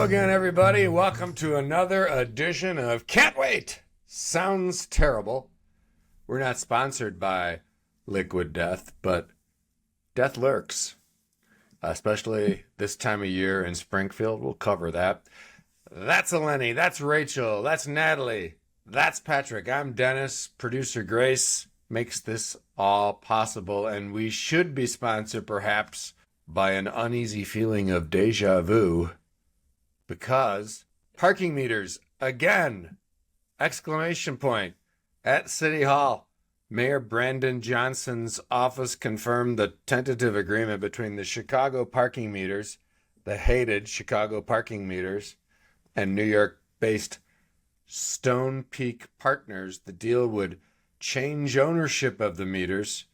Hello again, everybody. Welcome to another edition of Can't Wait. Sounds terrible. We're not sponsored by Liquid Death, but death lurks, especially this time of year in Springfield. We'll cover that. That's Eleni. That's Rachel. That's Natalie. That's Patrick. I'm Dennis. Producer Grace makes this all possible, and we should be sponsored perhaps by an uneasy feeling of deja vu, because parking meters again! Exclamation point. At City Hall, Mayor Brandon Johnson's office confirmed the tentative agreement between the Chicago parking meters, the hated Chicago parking meters, and New York-based Stone Peak Partners. The deal would change ownership of the meters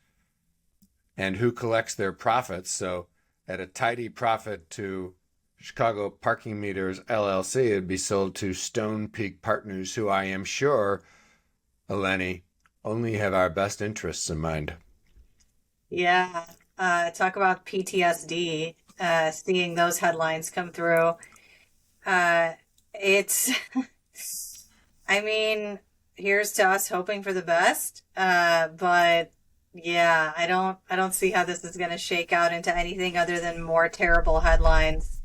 and who collects their profits. So at a tidy profit to Chicago Parking Meters LLC, it'd be sold to Stone Peak Partners, who I am sure, Eleni, only have our best interests in mind. Yeah, talk about PTSD, seeing those headlines come through. It's, I mean, here's to us hoping for the best. But yeah, I don't see how this is going to shake out into anything other than more terrible headlines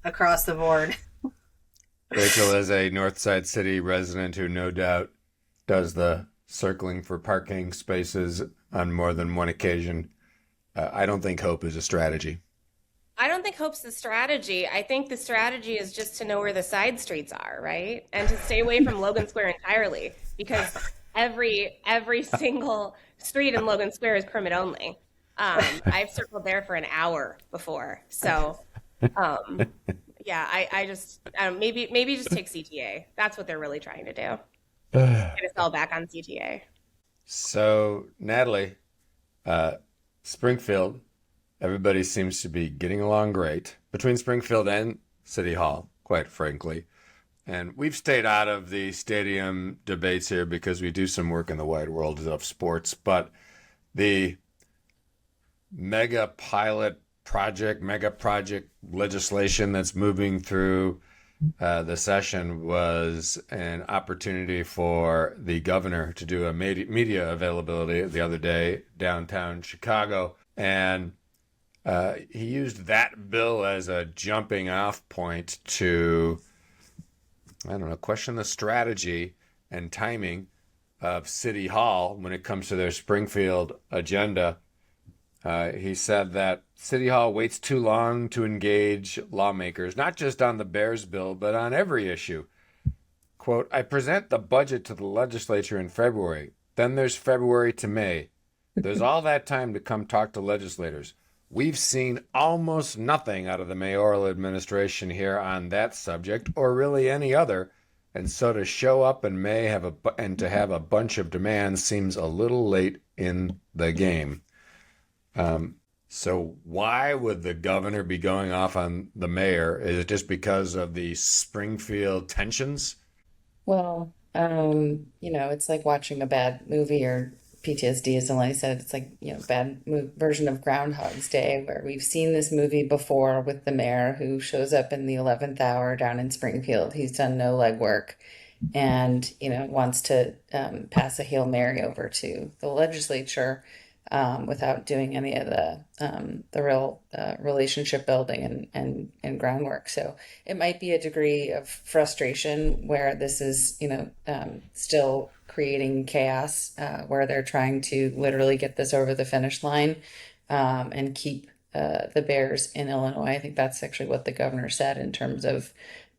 across the board. Rachel is a Northside City resident who no doubt does the circling for parking spaces on more than one occasion. I don't think hope is a strategy. I don't think hope's the strategy. I think the strategy is just to know where the side streets are, right? And to stay away from Logan Square entirely, because every single street in Logan Square is permit only. I've circled there for an hour before. So, yeah, I just maybe just take CTA. That's what they're really trying to do. Get us all back on CTA. So, Natalie, Springfield, everybody seems to be getting along great between Springfield and City Hall, quite frankly. And we've stayed out of the stadium debates here because we do some work in the wide world of sports. But the mega project legislation that's moving through the session was an opportunity for the governor to do a media availability the other day downtown Chicago. And he used that bill as a jumping off point to, I don't know, question the strategy and timing of City Hall when it comes to their Springfield agenda. He said that City Hall waits too long to engage lawmakers, not just on the Bears bill, but on every issue. Quote, I present the budget to the legislature in February. Then there's February to May. There's all that time to come talk to legislators. We've seen almost nothing out of the mayoral administration here on that subject, or really any other. And so to show up in May and to have a bunch of demands seems a little late in the game. So why would the governor be going off on the mayor? Is it just because of the Springfield tensions? Well, it's like watching a bad movie, or PTSD, as Eleni said. It's like, bad version of Groundhog's Day, where we've seen this movie before with the mayor who shows up in the 11th hour down in Springfield. He's done no legwork and, wants to pass a Hail Mary over to the legislature without doing any of the real relationship building and groundwork. So it might be a degree of frustration where this is, still creating chaos, where they're trying to literally get this over the finish line and keep the Bears in Illinois. I think that's actually what the governor said in terms of,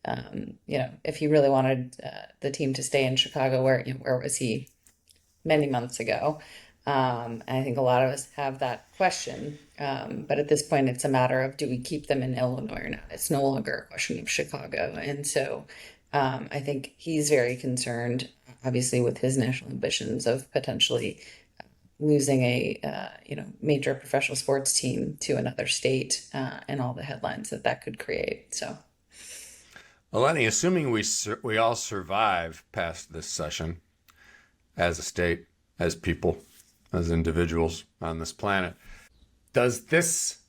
if he really wanted the team to stay in Chicago, where was he many months ago? And I think a lot of us have that question. But at this point, it's a matter of, do we keep them in Illinois or not? It's no longer a question of Chicago. And so I think he's very concerned, obviously, with his national ambitions of potentially losing a major professional sports team to another state and all the headlines that could create. So, Eleni, assuming we all survive past this session as a state, as people, as individuals on this planet, does this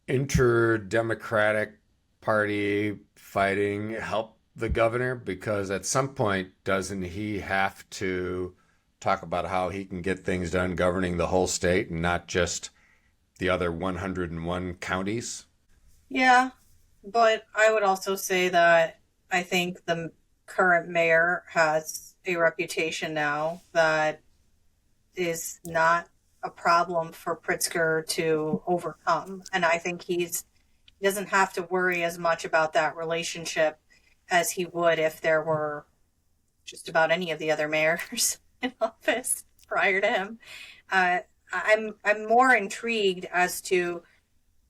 inter-democratic party fighting help the governor? Because at some point, doesn't he have to talk about how he can get things done governing the whole state and not just the other 101 counties? Yeah, but I would also say that I think the current mayor has a reputation now that is not a problem for Pritzker to overcome. And I think he doesn't have to worry as much about that relationship as he would if there were just about any of the other mayors in office prior to him. I'm more intrigued as to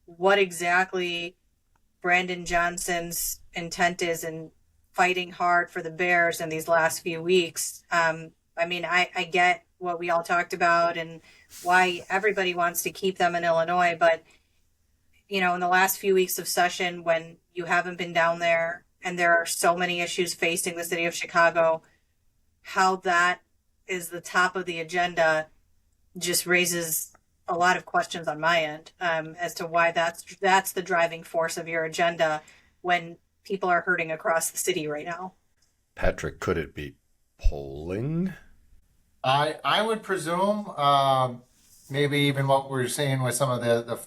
what exactly Brandon Johnson's intent is in fighting hard for the Bears in these last few weeks. I mean, I get what we all talked about and why everybody wants to keep them in Illinois, but in the last few weeks of session, when you haven't been down there and there are so many issues facing the city of Chicago, how that is the top of the agenda just raises a lot of questions on my end as to why that's the driving force of your agenda when people are hurting across the city right now. Patrick, could it be polling? I would presume maybe even what we're seeing with some of the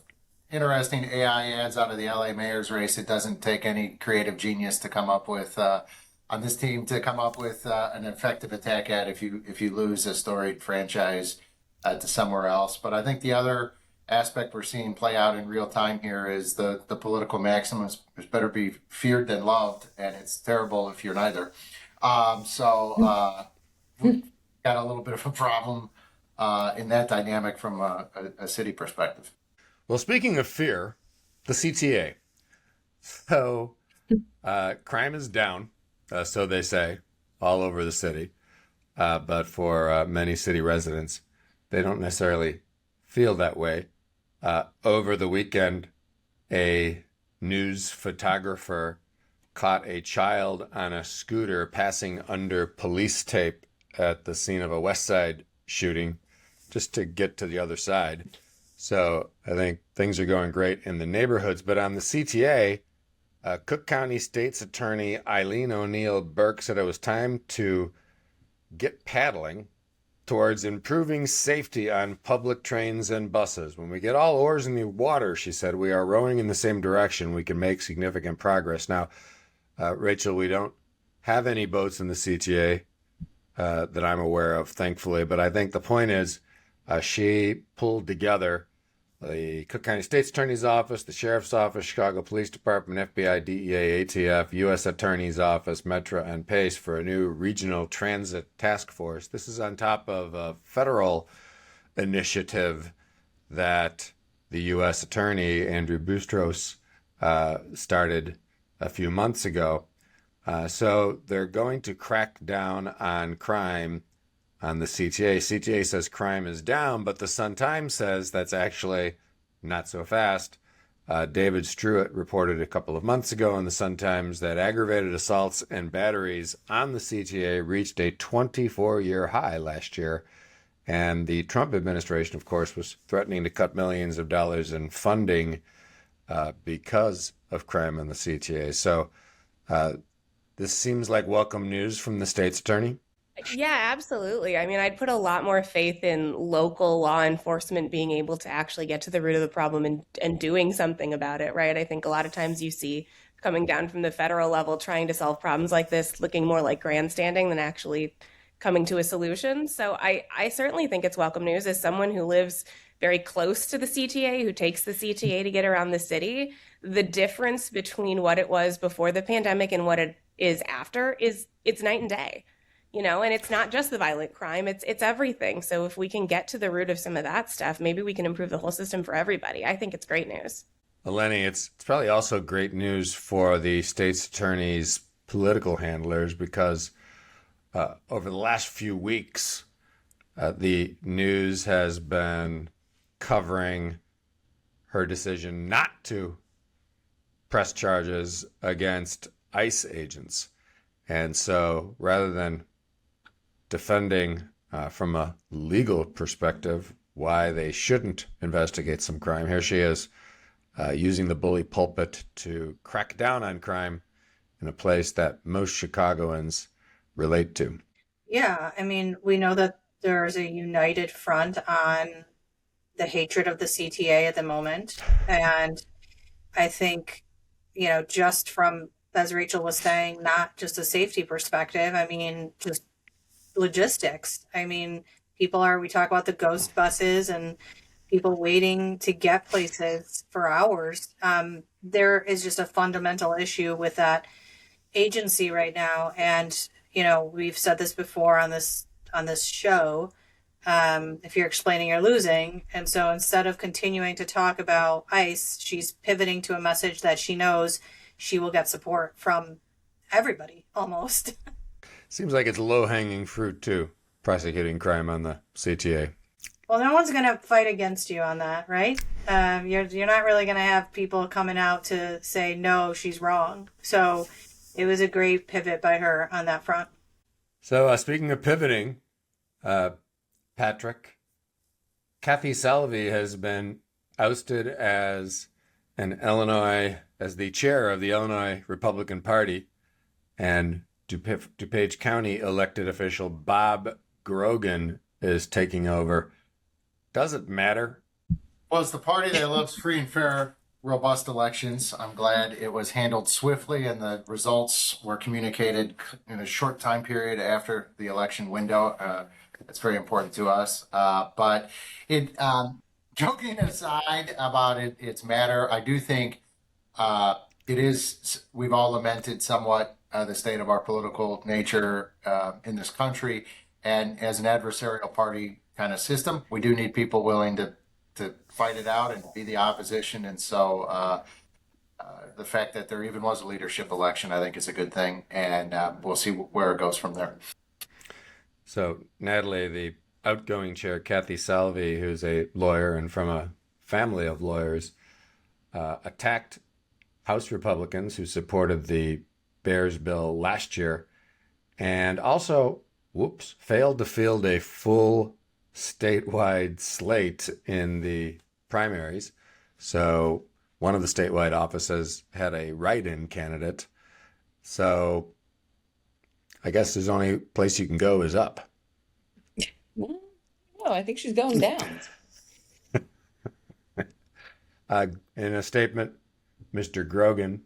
interesting AI ads out of the LA mayor's race. It doesn't take any creative genius to come up with on this team to come up with an effective attack ad if you lose a storied franchise to somewhere else. But I think the other aspect we're seeing play out in real time here is the political maxim is better be feared than loved, and it's terrible if you're neither. We've got a little bit of a problem in that dynamic from a city perspective. Well, speaking of fear, the CTA. So crime is down, so they say, all over the city. But for many city residents, they don't necessarily feel that way. Over the weekend, a news photographer caught a child on a scooter passing under police tape at the scene of a West Side shooting just to get to the other side. So I think things are going great in the neighborhoods. But on the CTA, Cook County State's Attorney Eileen O'Neil Burke said it was time to get paddling towards improving safety on public trains and buses. When we get all oars in the water, she said, we are rowing in the same direction. We can make significant progress. Now, Rachel, we don't have any boats in the CTA that I'm aware of, thankfully. But I think the point is she pulled together the Cook County State's Attorney's Office, the Sheriff's Office, Chicago Police Department, FBI, DEA, ATF, U.S. Attorney's Office, Metro, and PACE for a new regional transit task force. This is on top of a federal initiative that the U.S. Attorney, Andrew Boustros, started a few months ago. So they're going to crack down on crime on the CTA. CTA says crime is down, but the Sun-Times says that's actually not so fast. David Struett reported a couple of months ago in the Sun-Times that aggravated assaults and batteries on the CTA reached a 24-year high last year. And the Trump administration, of course, was threatening to cut millions of dollars in funding because of crime in the CTA. So this seems like welcome news from the state's attorney. Yeah, absolutely. I mean, I'd put a lot more faith in local law enforcement being able to actually get to the root of the problem and doing something about it, right? I think a lot of times you see coming down from the federal level trying to solve problems like this looking more like grandstanding than actually coming to a solution. So I certainly think it's welcome news. As someone who lives very close to the CTA, who takes the CTA to get around the city, the difference between what it was before the pandemic and what it is after it's night and day. And it's not just the violent crime, it's everything. So if we can get to the root of some of that stuff, maybe we can improve the whole system for everybody. I think it's great news. Eleni, it's probably also great news for the state's attorney's political handlers because over the last few weeks, the news has been covering her decision not to press charges against ICE agents. And so rather than defending from a legal perspective why they shouldn't investigate some crime, here she is using the bully pulpit to crack down on crime in a place that most Chicagoans relate to. Yeah, I mean, we know that there's a united front on the hatred of the CTA at the moment. And I think, just from, as Rachel was saying, not just a safety perspective, I mean, just logistics. I mean, we talk about the ghost buses and people waiting to get places for hours. There is just a fundamental issue with that agency right now. And, we've said this before on this show. If you're explaining, you're losing. And so instead of continuing to talk about ICE, she's pivoting to a message that she knows she will get support from everybody almost. Seems like it's low-hanging fruit, too, prosecuting crime on the CTA. Well, no one's going to fight against you on that, right? You're not really going to have people coming out to say, no, she's wrong. So it was a great pivot by her on that front. So speaking of pivoting, Patrick, Kathy Salvi has been ousted as the chair of the Illinois Republican Party, and DuPage County elected official Bob Grogan is taking over. Does it matter? Well, it's the party that loves free and fair, robust elections. I'm glad it was handled swiftly and the results were communicated in a short time period after the election window. It's very important to us. But joking aside about its matter, I do think it is, we've all lamented somewhat the state of our political nature in this country. And as an adversarial party kind of system, we do need people willing to fight it out and be the opposition. And so the fact that there even was a leadership election, I think is a good thing. And we'll see where it goes from there. So, Natalie, the outgoing chair, Kathy Salvi, who's a lawyer and from a family of lawyers, attacked House Republicans who supported the Bears bill last year, and also, failed to field a full statewide slate in the primaries. So one of the statewide offices had a write-in candidate. So I guess there's only place you can go is up. No, I think she's going down. In a statement, Mr. Grogan,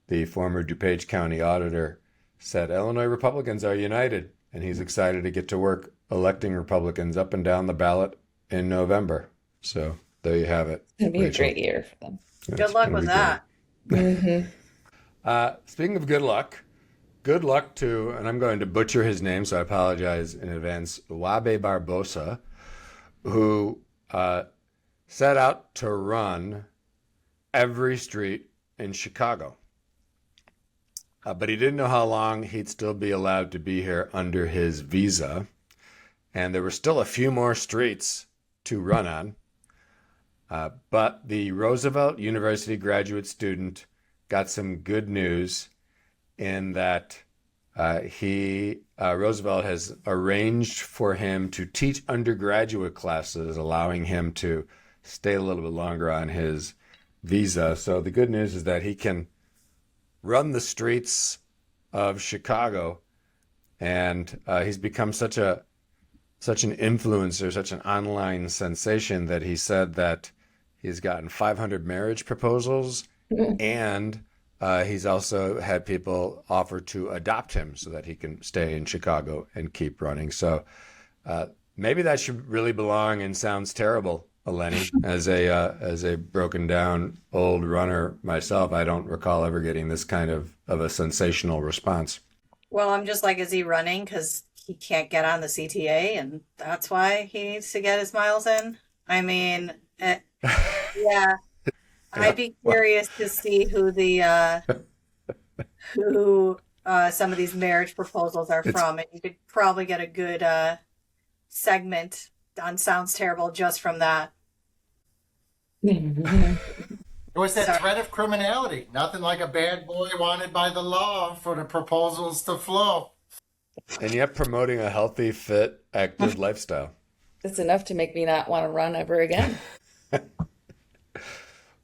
the former DuPage County auditor, said Illinois Republicans are united, and he's excited to get to work electing Republicans up and down the ballot in November. So there you have it. It's going to be Rachel. a great year for them. Good luck with that. Speaking of good luck to, and I'm going to butcher his name, so I apologize in advance, Wabe Barbosa, who set out to run every street in Chicago. But he didn't know how long he'd still be allowed to be here under his visa. And there were still a few more streets to run on. But the Roosevelt University graduate student got some good news in that Roosevelt has arranged for him to teach undergraduate classes, allowing him to stay a little bit longer on his visa. So the good news is that he can run the streets of Chicago, and he's become such an influencer, such an online sensation that he said that he's gotten 500 marriage proposals, and he's also had people offer to adopt him so that he can stay in Chicago and keep running. So maybe that should really belong in Sounds Terrible, Eleni. As a broken down old runner myself, I don't recall ever getting this kind of a sensational response. Well, I'm just like, is he running because he can't get on the CTA and that's why he needs to get his miles in? I mean, yeah. I'd be curious to see who some of these marriage proposals are from, and you could probably get a good segment on Sounds Terrible just from that. It was that threat of criminality. Nothing like a bad boy wanted by the law for the proposals to flow. And yet promoting a healthy, fit, active lifestyle. It's enough to make me not want to run ever again.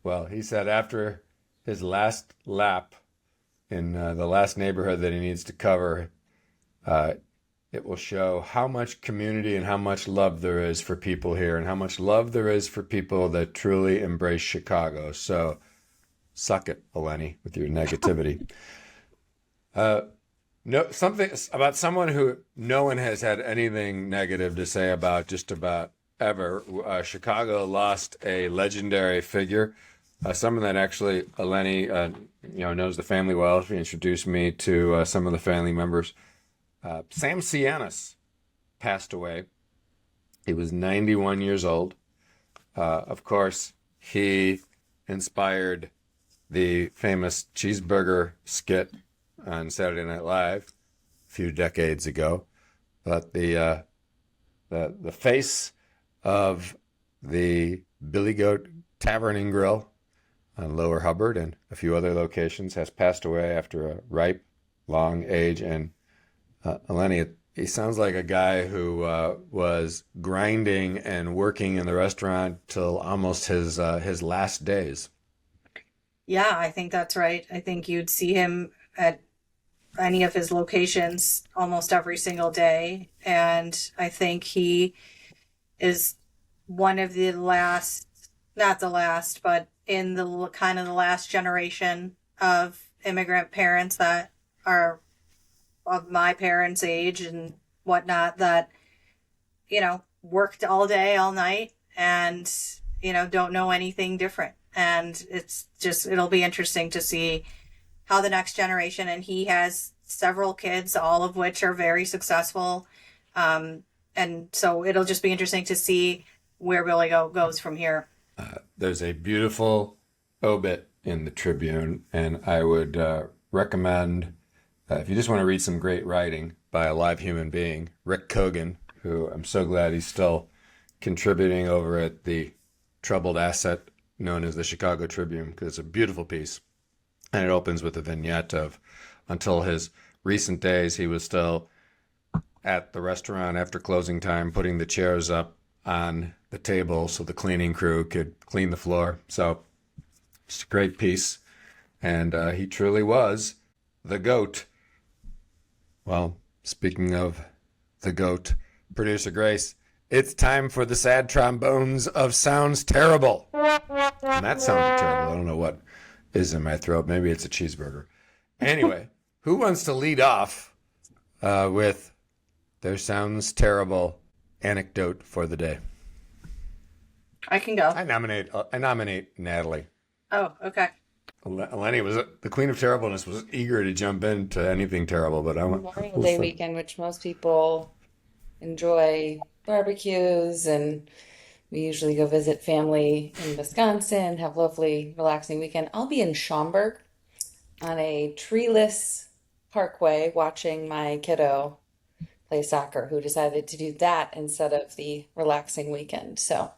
Well, he said after his last lap in the last neighborhood that he needs to cover, it will show how much community and how much love there is for people here and how much love there is for people that truly embrace Chicago. So suck it, Eleni, with your negativity. No, something about someone who no one has had anything negative to say about just about ever. Chicago lost a legendary figure, someone that actually Eleni, knows the family well. She introduced me to some of the family members. Sam Sianis passed away. He was 91 years old. Of course, he inspired the famous cheeseburger skit on Saturday Night Live a few decades ago. But the face of the Billy Goat Tavern and Grill on Lower Hubbard and a few other locations has passed away after a ripe, long age. And Eleni, he sounds like a guy who was grinding and working in the restaurant till almost his last days. Yeah, I think that's right. I think you'd see him at any of his locations almost every single day. And I think he is one of the last, not the last, but in the kind of the last generation of immigrant parents that are of my parents' age and whatnot that, worked all day, all night and, don't know anything different. And it'll be interesting to see how the next generation, and he has several kids, all of which are very successful. And so it'll just be interesting to see where Billy goes from here. There's a beautiful obit in the Tribune, and I would recommend, if you just want to read some great writing by a live human being, Rick Kogan, who I'm so glad he's still contributing over at the troubled asset known as the Chicago Tribune, because it's a beautiful piece. And it opens with a vignette of, until his recent days, he was still at the restaurant after closing time, putting the chairs up on the table so the cleaning crew could clean the floor. So it's a great piece. And he truly was the GOAT. Well, speaking of the GOAT, Producer Grace, it's time for the sad trombones of Sounds Terrible. And that sounded terrible. I don't know what is in my throat. Maybe it's a cheeseburger. Anyway, who wants to lead off with their Sounds Terrible anecdote for the day? I can go. I nominate Natalie. Oh, okay. Eleni was the queen of terribleness, was eager to jump into anything terrible, but I want Memorial Day weekend, which most people enjoy barbecues, and we usually go visit family in Wisconsin, have lovely, relaxing weekend. I'll be in Schaumburg on a treeless parkway watching my kiddo play soccer, who decided to do that instead of the relaxing weekend. So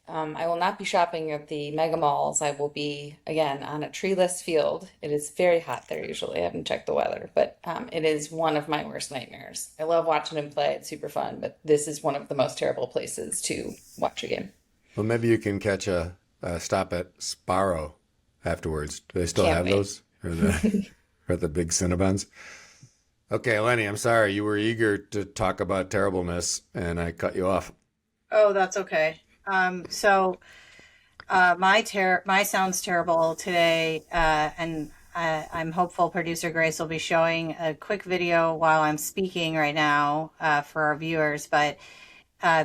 I will not be shopping at the mega malls. I will be, again, on a treeless field. It is very hot there usually. I haven't checked the weather, but it is one of my worst nightmares. I love watching him play. It's super fun, but this is one of the most terrible places to watch a game. Well, maybe you can catch a stop at Sparrow afterwards. Do they still Can't have wait. those? Or the big Cinnabons? Okay, Eleni, I'm sorry. You were eager to talk about terribleness, and I cut you off. Oh, that's okay. So my sounds terrible today, and I'm hopeful Producer Grace will be showing a quick video while I'm speaking right now for our viewers. But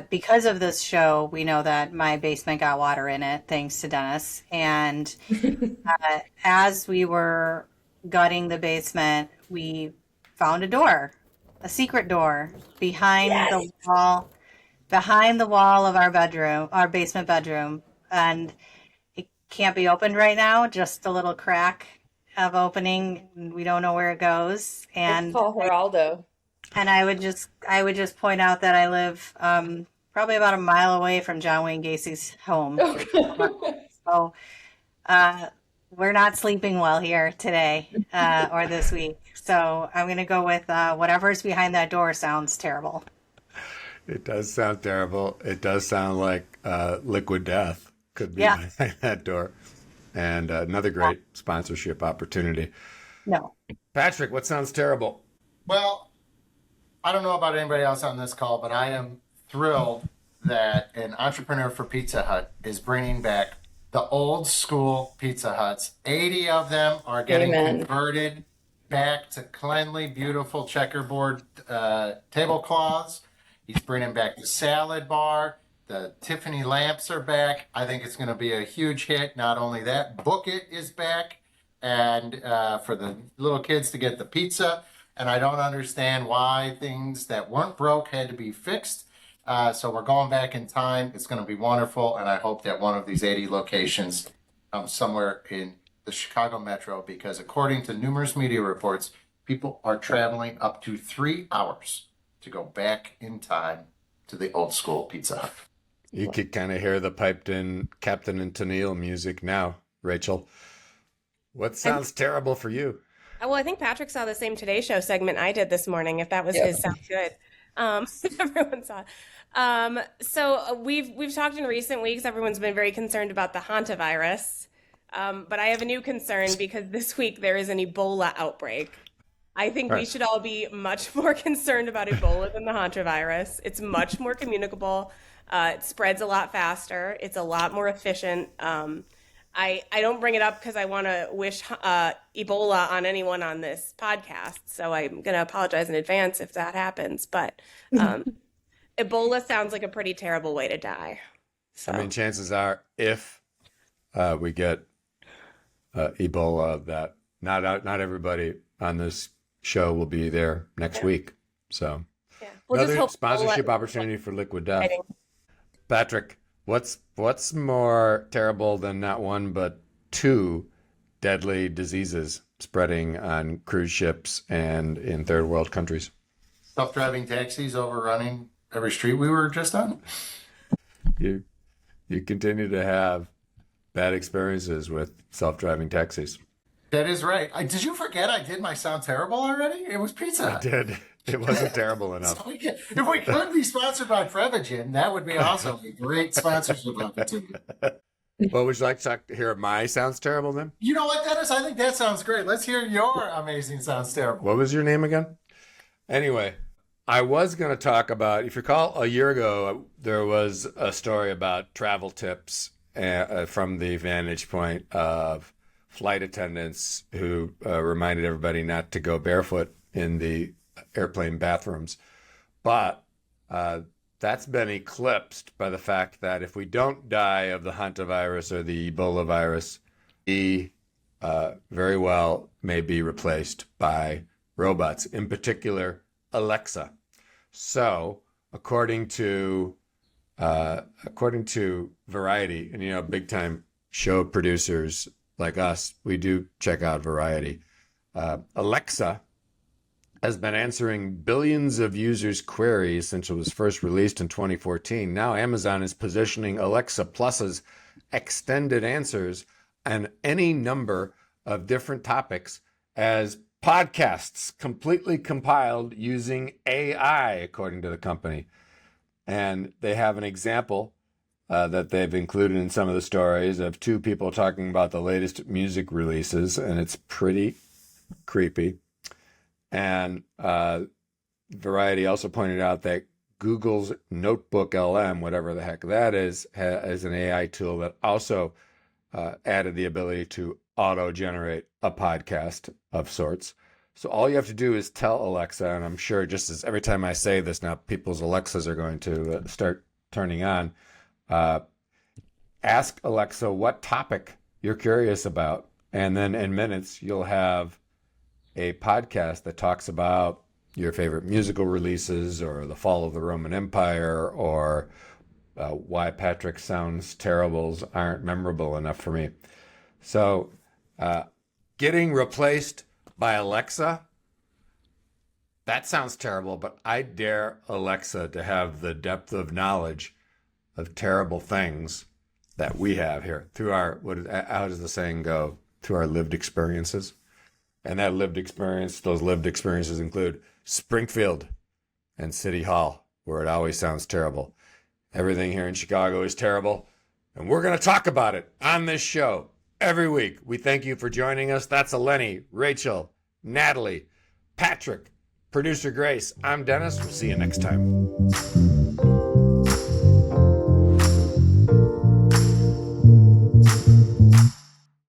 because of this show, we know that my basement got water in it, thanks to Dennis. And as we were gutting the basement, we found a secret door behind the wall. Behind the wall of our bedroom, our basement bedroom, and it can't be opened right now. Just a little crack of opening. We don't know where it goes. And Let's call Geraldo. and I would just point out that I live probably about a mile away from John Wayne Gacy's home. So we're not sleeping well here today or this week. So I'm gonna go with whatever's behind that door sounds terrible. It does sound terrible. It does sound like liquid death could be behind that door. And another great sponsorship opportunity. No. Patrick, what sounds terrible? Well, I don't know about anybody else on this call, but I am thrilled that an entrepreneur for Pizza Hut is bringing back the old school Pizza Huts. 80 of them are getting Amen. converted back to cleanly, beautiful checkerboard tablecloths. He's bringing back the salad bar. The Tiffany lamps are back. I think it's going to be a huge hit. Not only that, Book It is back, and for the little kids to get the pizza. And I don't understand why things that weren't broke had to be fixed. So we're going back in time. It's going to be wonderful. And I hope that one of these 80 locations comes somewhere in the Chicago metro, because according to numerous media reports, people are traveling up to 3 hours to go back in time to the old school Pizza Hut. You could kind of hear the piped in Captain and Tennille music now, Rachel. What sounds terrible for you? Well, I think Patrick saw the same Today Show segment I did this morning, if that was his sound good. Everyone saw. So we've talked in recent weeks. Everyone's been very concerned about the hantavirus. But I have a new concern, because this week there is an Ebola outbreak. I think we should all be much more concerned about Ebola than the hantavirus. It's much more communicable. It spreads a lot faster. It's a lot more efficient. I don't bring it up because I want to wish Ebola on anyone on this podcast. So I'm going to apologize in advance if that happens. But Ebola sounds like a pretty terrible way to die. So. I mean, chances are, if we get Ebola, that not everybody on this show will be there next week. So We'll another just hope sponsorship Ebola- opportunity for Liquid Death. Exciting. Patrick, what's more terrible than not one but two deadly diseases spreading on cruise ships and in third world countries? Self-driving taxis overrunning every street we were just on. You continue to have bad experiences with self-driving taxis. That is right. Did you forget I did my sound terrible already? It was Pizza I Hut. did. It wasn't terrible enough. So if we could be sponsored by Prevagen, that would be awesome. A great sponsorship opportunity. Well, would you like to hear my sounds terrible then? You know what, Dennis? I think that sounds great. Let's hear your amazing sounds terrible. What was your name again? Anyway, I was going to talk about, if you recall, a year ago, there was a story about travel tips from the vantage point of flight attendants who reminded everybody not to go barefoot in the airplane bathrooms. But that's been eclipsed by the fact that if we don't die of the hantavirus or the Ebola virus, we very well may be replaced by robots, in particular Alexa. So, according to Variety, and big time show producers like us, we do check out Variety. Alexa has been answering billions of users' queries since it was first released in 2014. Now Amazon is positioning Alexa Plus's extended answers on any number of different topics as podcasts completely compiled using AI, according to the company. And they have an example that they've included in some of the stories of two people talking about the latest music releases, and it's pretty creepy. And Variety also pointed out that Google's Notebook LM, whatever the heck that is an AI tool that also added the ability to auto-generate a podcast of sorts. So all you have to do is tell Alexa, and I'm sure just as every time I say this now, people's Alexas are going to start turning on. Ask Alexa what topic you're curious about, and then in minutes you'll have a podcast that talks about your favorite musical releases or the fall of the Roman Empire or why Patrick Sounds Terribles aren't memorable enough for me. So getting replaced by Alexa, that sounds terrible, but I dare Alexa to have the depth of knowledge of terrible things that we have here through our, how does the saying go? Through our lived experiences. And those lived experiences include Springfield and City Hall, where it always sounds terrible. Everything here in Chicago is terrible, and we're going to talk about it on this show every week. We thank you for joining us. That's Eleni, Rachel, Natalie, Patrick, producer Grace. I'm Dennis. We'll see you next time.